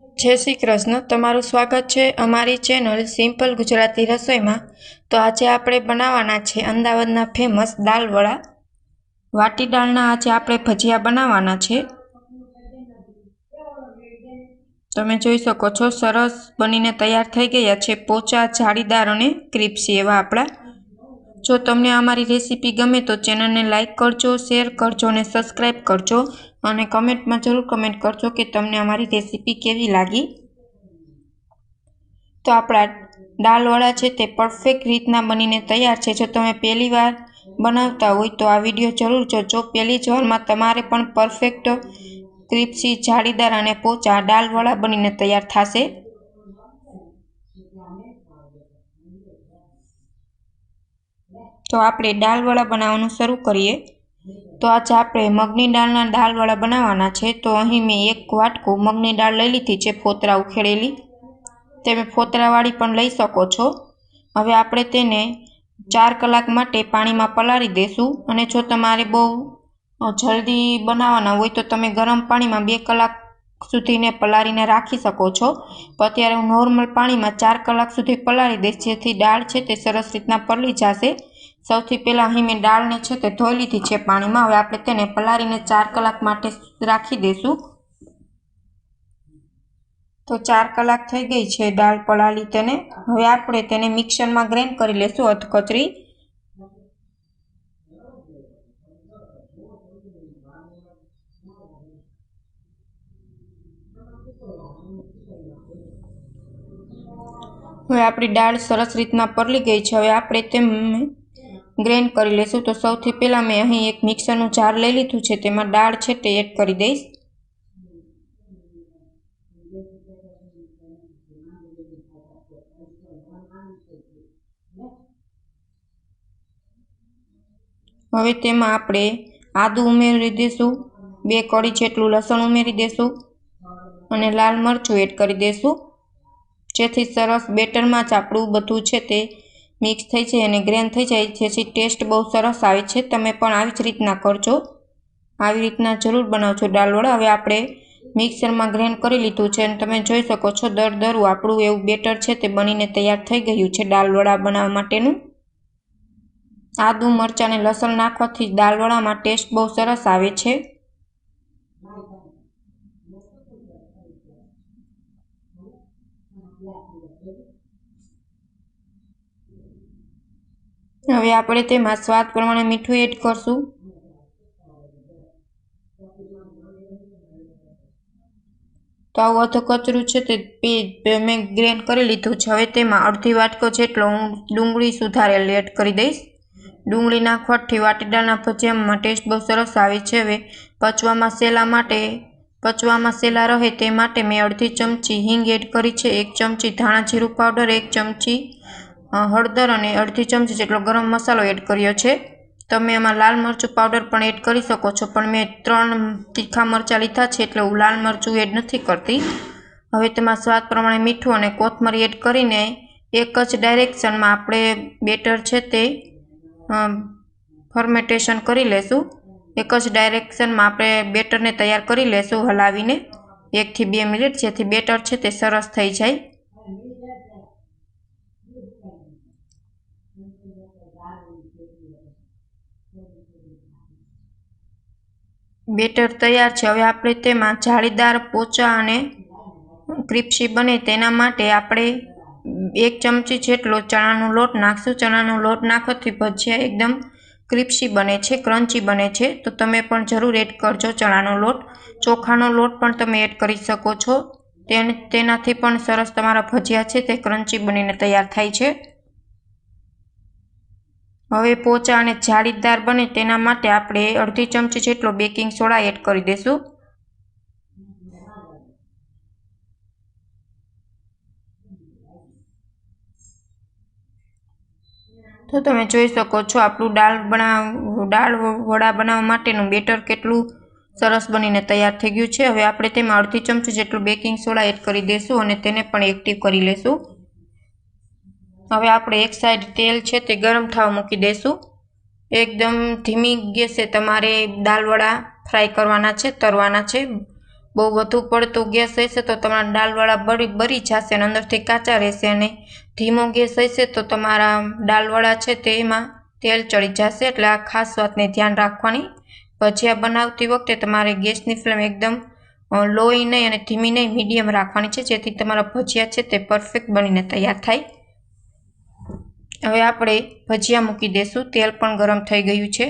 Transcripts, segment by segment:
जय श्री कृष्ण। तमारुं स्वागत है अमारी चेनल सिंपल गुजराती रसोई में। तो आज आपणे बनावाना छे अमदावादना फेमस दाल वड़ा। वाटी दाळना आज आपणे भजिया बनावाना छे। तमे जोई शको छो सरस बनीने तैयार थई गया छे पोचा जाळीदार अने क्रिस्पी एवा आपड़ा। जो तमने अमारी रेसिपी गमे तो चेनल ने लाइक करजो, शेर करजो अने सब्सक्राइब करजो अने कमेंट में जरूर कमेंट करजो कि तमने अमारी रेसिपी केवी लागी। तो आपड़ा दाल वड़ा छे ते परफेक्ट रीतना बनीने तैयार छे। जो तमे पहली वार बनावता होय तो आ विडियो जरूर जोजो। पहली ज वार में तमारे पण परफेक्ट क्रिस्पी जाळीदार अने पोचा दाल वड़ा बनीने तैयार थशे। तो आपणे दाल वड़ा बनाववानुं शरू करीए। तो आज आपणे मगनी दाळना दाल वड़ा बनाववाना छे। तो अहीं मैं एक वाटकू मगनी दाळ लई लीधी छे फोतरा उखेड़ेली। तमे फोतरावाળી पण लई शको छो। हवे आपणे तेने 4 कलाक माटे पाणीमां पलाળી देशुं अने जो तमारे बहु जल्दी बनाववाना होय तो तमे गरम पाणीमां 2 कलाक सुधीने पलाळीने राखी शको छो। पण अत्यारे हुं नॉर्मल पाणीमां 4 कलाक सुधी पलाળી दईश जेथी दाळ छे ते सरस रीतना पलળી जशे। सौथी पहेला अहीं मैं दाळने छे ते धोई लीधी छे पाणीमां। हवे आपणे तेने पलाळीने 4 कलाक माटे राखी देशुं। तो 4 कलाक थई गई छे दाळ पलाળી तेने। हवे आपणे तेने मिक्सरमां ग्राइंड करी लेशुं अधकचरी। हवे आपणी दाळ सरस रीतना पलળી गई छे। हवे आपणे तेने ग्राइंड करी लेशुं। तो सौथी पहेला मैं अहीं एक मिक्सरनुं जार लई लीधुं छे तेमां दाळ छे ते एड करी दईश। हवे तेमां आपणे आदु उमेरी देशुं, 2 कળી जेटलुं लसण उमेरी देशुं अने लाल मरचुं एड करी देशुं जेथी सरस बेटरमां ज आपणुं बधुं छे ते मिक्स थई जाय अने ग्राइंड थई जाय जेथी टेस्ट बहुत सरस आवे छे। तमे पण आवी ज रीतना करजो। आवी रीतना जरूर बनावजो दाल वड़ा। हवे आपणे मिक्सरमां ग्राइंड करी लीधुं छे अने तमे जोई शको छो दरदરું आपणुं एवुं बेटर छे ते बनीने तैयार थई गयुं छे दाल वड़ा बनाववा माटेनुं। आदु मरचा ने लसण नाखवाथी दाल वड़ामां टेस्ट बहुत सरस आवे छे। हवे आपणे तेमां स्वाद प्रमाणे मीठुं एड करशुं। तो आवुं अधकचરું छे ते मैं ग्राइंड करी लीधुं छे। हवे तेमां अर्धी वाटको जेटलो हुं डુંગળી सुधारेल एड करी दईश। डુંગળી नाखवाथी वाटी दाळना भजियामां टेस्ट बहुत सरस आवे छे। हवे पचवामां सेला रहे ते माटे मैं अर्धी चमची हींग एड करी छे, 1 चमची धाणा जीरुं पाउडर, 1 चमची हळदर अने अर्धी चमची जेटलो गरम मसालो एड कर्यो छे। तमे आमां लाल मरचुं पाउडर पण एड करी शको छो पण मैं 3 तीखा मरचा लीधा छे એટલે હું लाल मरचुं एड नथी करती। हवे तेमां स्वाद प्रमाणे मीठुं अने कोथमरी एड करीने एक ज डायरेक्शनमां आपणे बेटर छे ते फर्मेटेशन करी लेशुं। एक ज डायरेक्शनमां आपणे बेटरने तैयार करी लेशुं हलावीने 1 થી 2 मिनिट जेथी बेटर छे ते सरस थई जाय। बेटर तैयार छे। हवे आपणे तेमां जाळीदार पोचा अने क्रिस्पी बने तेना माटे आपणे 1 चमची जेटलो चणानो लोट नाखशुं। चणानो लोट नाखवाथी भजिया एकदम क्रिस्पी बने छे, क्रंची बने छे। तो तमे पण जरूर एड करजो चणानो लोट। चोखानो लोट पण तमे एड करी शको छो। तेनाथी पण सरस तमारा भजिया छे ते क्रंची बनीने तैयार थाय छे। हवे पोचा अने जाळीदार बने तेना माटे आपणे अर्धी चमची जेटलो बेकिंग सोडा एड करी देशुं। तो तमे जोई शको छो आपणुं दाळ वड़ा बनाववा माटेनुं बेटर केटलुं सरस बनीने तैयार थई गयुं छे। हवे आपणे तेमां अर्धी चमची जेटलो बेकिंग सोडा एड करी देशुं अने तेने पण एक्टिव करी लेशुं। हवे आपणे एक साइड तेल छे ते गरम थवा मूकी देशुं। एकदम धीमी गैसे तमारे दाल वड़ा फ्राय करवाना छे, तरवाना छे। બહુ વધુ પડતો ગેસ હશે તો તમારા દાળવડા બળી જશે અને અંદરથી કાચા રહેશે, અને ધીમો ગેસ હશે તો તમારા દાળવડા છે તેમાં તેલ ચડી જશે. એટલે આ ખાસ વાતને ધ્યાન રાખવાની. ભજીયા બનાવતી વખતે તમારે ગેસની ફ્લેમ એકદમ લોય નહીં અને ધીમી નહીં, મીડિયમ રાખવાની છે, જેથી તમારા ભજીયા છે તે પરફેક્ટ બનીને તૈયાર થાય. હવે આપણે ભજીયા મૂકી દઈશું. તેલ પણ ગરમ થઈ ગયું છે.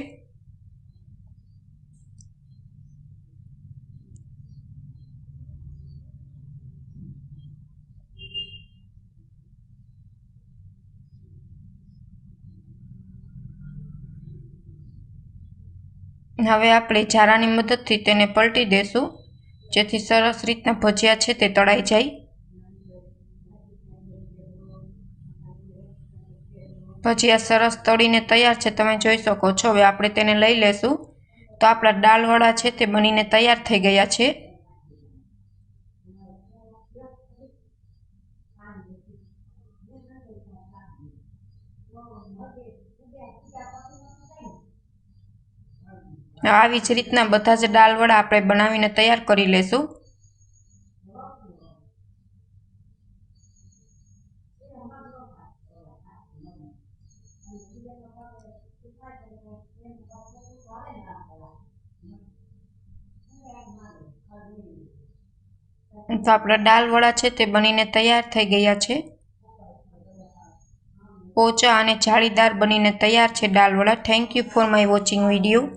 હવે આપણે જારાની મદદથી તેને પલટી દઈશું, જેથી સરસ રીતના ભજીયા છે તે તળાઈ જાય. ભજીયા સરસ તળીને તૈયાર છે, તમે જોઈ શકો છો. હવે આપણે તેને લઈ લેશું. તો આપણા દાળવડા છે તે બનીને તૈયાર થઈ ગયા છે. આવી જ રીતના બધા જ દાળવડા આપણે બનાવીને તૈયાર કરી લેશું. તો આપણા દાળવડા છે તે બનીને તૈયાર થઈ ગયા છે. પોચા અને જાળીદાર બનીને તૈયાર છે દાળવડા. Thank you for my watching video.